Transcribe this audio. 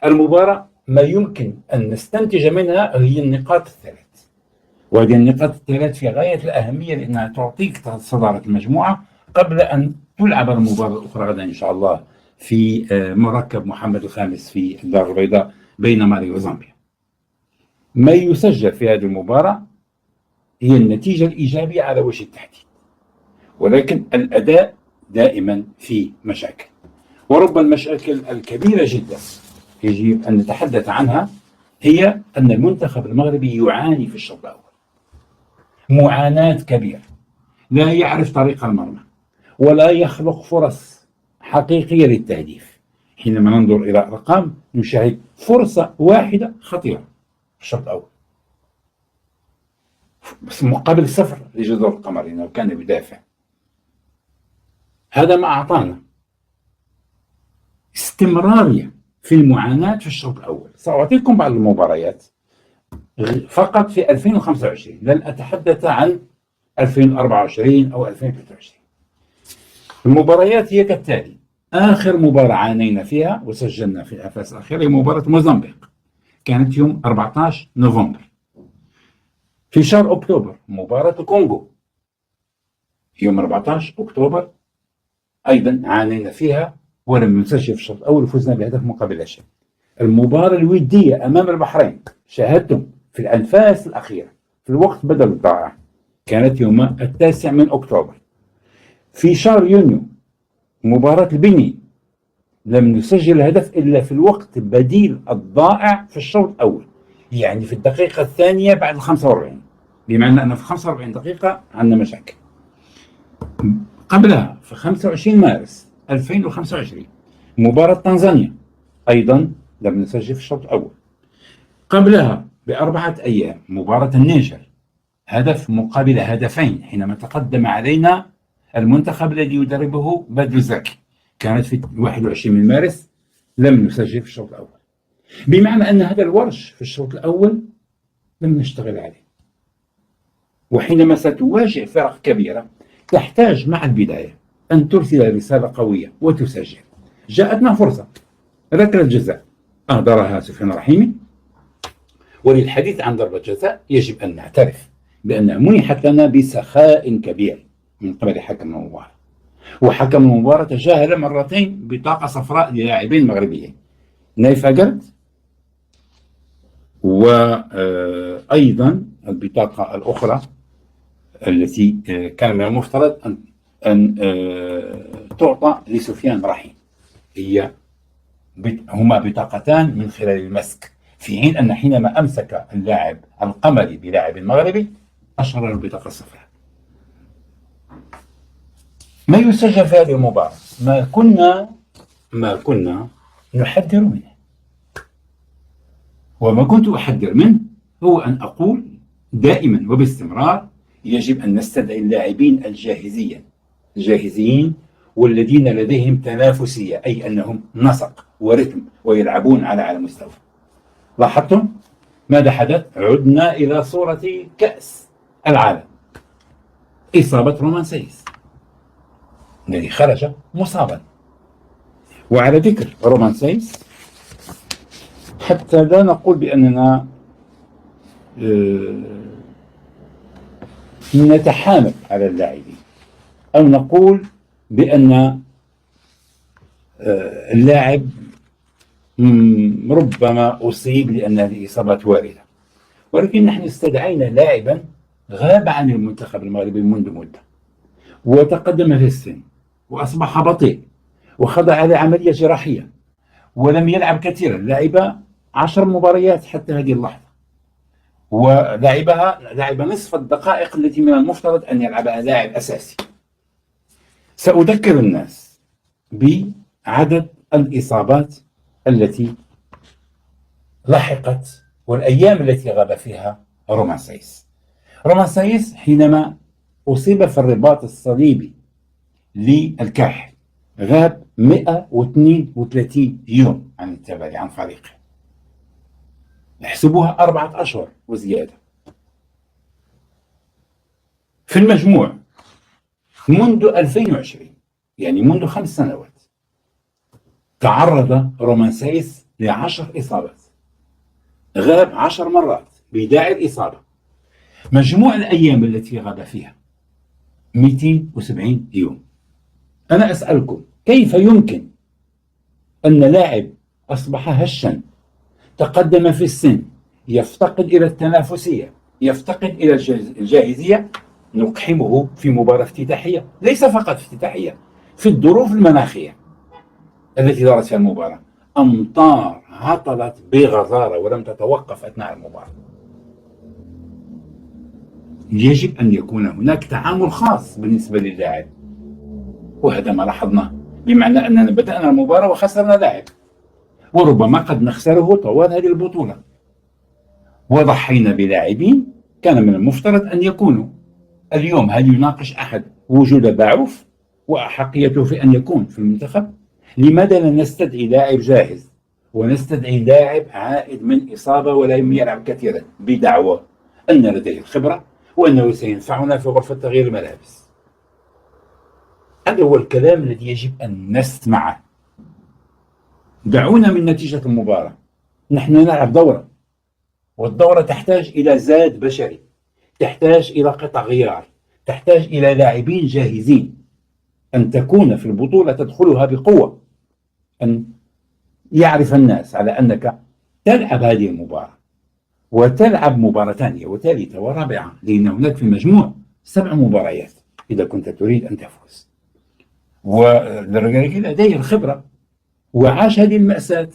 المباراة ما يمكن أن نستنتج منها هي النقاط الثلاث، وهذه النقاط الثلاث في غاية الأهمية لأنها تعطيك صدارة المجموعة قبل أن تلعب المباراة الأخرى غدا إن شاء الله في مركب محمد الخامس في الدار البيضاء بين مالي وزامبيا. ما يسجل في هذه المباراة هي النتيجة الإيجابية على وجه التحديد، ولكن الأداء دائما فيه مشاكل، ورب المشاكل الكبيرة جدا يجب أن نتحدث عنها هي أن المنتخب المغربي يعاني في الشوط الأول معاناة كبيرة، لا يعرف طريق المرمى ولا يخلق فرص حقيقية للتهديف. حينما ننظر إلى الأرقام نشاهد فرصة واحدة خطيرة في الشوط الأول بس مقابل 0 لجزر القمر لأنه كان يدافع. هذا ما أعطانا استمرارية في المعاناة في الشوط الأول. سأعطيكم بعض المباريات فقط في 2025، لن أتحدث عن 2024 أو 2023. المباريات هي كالتالي: آخر مباراة عانينا فيها وسجلنا في الأنفاس الأخيرة هي مباراة موزمبيق، كانت يوم 14 نوفمبر. في شهر أكتوبر مباراة الكونغو يوم 14 أكتوبر أيضا عانينا فيها ولم نسجل في الشوط الأول وفزنا بهدف مقابل لا شيء. المباراة الودية أمام البحرين شاهدتم في الأنفاس الأخيرة في الوقت بدل الضائع، كانت يوم 9 من أكتوبر. في شهر يونيو مباراة البني لم نسجل هدف إلا في الوقت بديل الضائع في الشوط الأول، يعني في الدقيقة الثانية بعد 45، بمعنى أن في 45 دقيقة عندنا مشاكل. قبلها في 25 مارس 2025 مباراة تنزانيا أيضا لم نسجل في الشوط الأول. قبلها ب4 أيام مباراة النيجر، هدف مقابل هدفين حينما تقدم علينا المنتخب الذي يدربه بدر زكي، كانت في 21 من مارس، لم نسجل في الشوط الأول. بمعنى أن هذا الورش في الشوط الأول لم نشتغل عليه. وحينما ستواجه فرق كبيرة تحتاج مع البداية أن ترسل رسالة قوية وتسجل. جاءتنا فرصة، ركلة جزاء أهدرها سفيان رحيمي، وللحديث عن ضربة جزاء يجب أن نعترف بأنها منحت لنا بسخاء كبير من قبل حكم المباراة، وحكم المباراة تجاهل مرتين بطاقة صفراء للاعبين مغربيين، نايف أجرد وأيضا البطاقة الأخرى التي كان من المفترض أن تعطى لسفيان رحيم، هما بطاقتان من خلال المسك، في حين أن حينما أمسك اللاعب القمري بلاعب مغربي أشهر البطاقة الصفراء. ما يسجل في هذه المباراة ما كنا نحذر منه، وما كنت أحذر منه هو أن أقول دائما وباستمرار يجب أن نستدعي اللاعبين الجاهزين والذين لديهم تنافسية، أي أنهم نسق ورتم ويلعبون على أعلى مستوى. لاحظتم ماذا حدث؟ عدنا إلى صورة كأس العالم، إصابة رومان سايس الذي خرج مصابا. وعلى ذكر رومان سايس، حتى لا نقول بأننا نتحامل على اللاعبين أو نقول بأن اللاعب ربما أصيب لأن هذه إصابات واردة، ولكن نحن استدعينا لاعبا غاب عن المنتخب المغربي منذ مدة وتقدم في السن وأصبح بطيء وخضع لعملية جراحية ولم يلعب كثيرا، لعب 10 مباريات حتى هذه اللحظة، لعب نصف الدقائق التي من المفترض أن يلعبها لاعب أساسي. سأذكر الناس بعدد الإصابات التي لحقت والأيام التي غاب فيها رومان سايس. رومان سايس حينما أصيب في الرباط الصليبي للكاحل غاب 132 يوم عن التوالي عن فريقه، احسبوها 4 أشهر وزيادة. في المجموع منذ 2020 يعني منذ 5 سنوات تعرض رومان سايس ل10 إصابات، غاب 10 مرات بداعي الإصابة. مجموع الأيام التي غاب فيها 270 يوم. أنا أسألكم، كيف يمكن أن لاعب أصبح هشا، تقدم في السن، يفتقد إلى التنافسية، يفتقد إلى الجاهزية، نقحمه في مباراة افتتاحية؟ ليس فقط افتتاحية، في الظروف المناخية التي دارت فيها المباراة، أمطار هطلت بغزارة ولم تتوقف أثناء المباراة. يجب أن يكون هناك تعامل خاص بالنسبة للاعب، وهذا ما لاحظناه، بمعنى أننا بدأنا المباراة وخسرنا لاعب، وربما قد نخسره طوال هذه البطولة، وضحينا بلاعبين كان من المفترض أن يكونوا اليوم. هل يناقش أحد وجود باعوف وأحقيته في أن يكون في المنتخب؟ لماذا لا نستدعي لاعب جاهز ونستدعي لاعب عائد من إصابة ولم يلعب كثيرا بدعوى أن لديه الخبرة وأنه سينفعنا في غرفة تغيير الملابس؟ هذا هو الكلام الذي يجب أن نسمعه. دعونا من نتيجة المباراة، نحن نلعب دورة، والدورة تحتاج إلى زاد بشري، تحتاج إلى قطع غيار، تحتاج إلى لاعبين جاهزين. أن تكون في البطولة تدخلها بقوة، أن يعرف الناس على أنك تلعب هذه المباراة وتلعب مباراة ثانية وثالثة ورابعة، لأن هناك في المجموع 7 مباريات إذا كنت تريد أن تفوز. والرجل لديه الخبرة وعاش هذه المأساة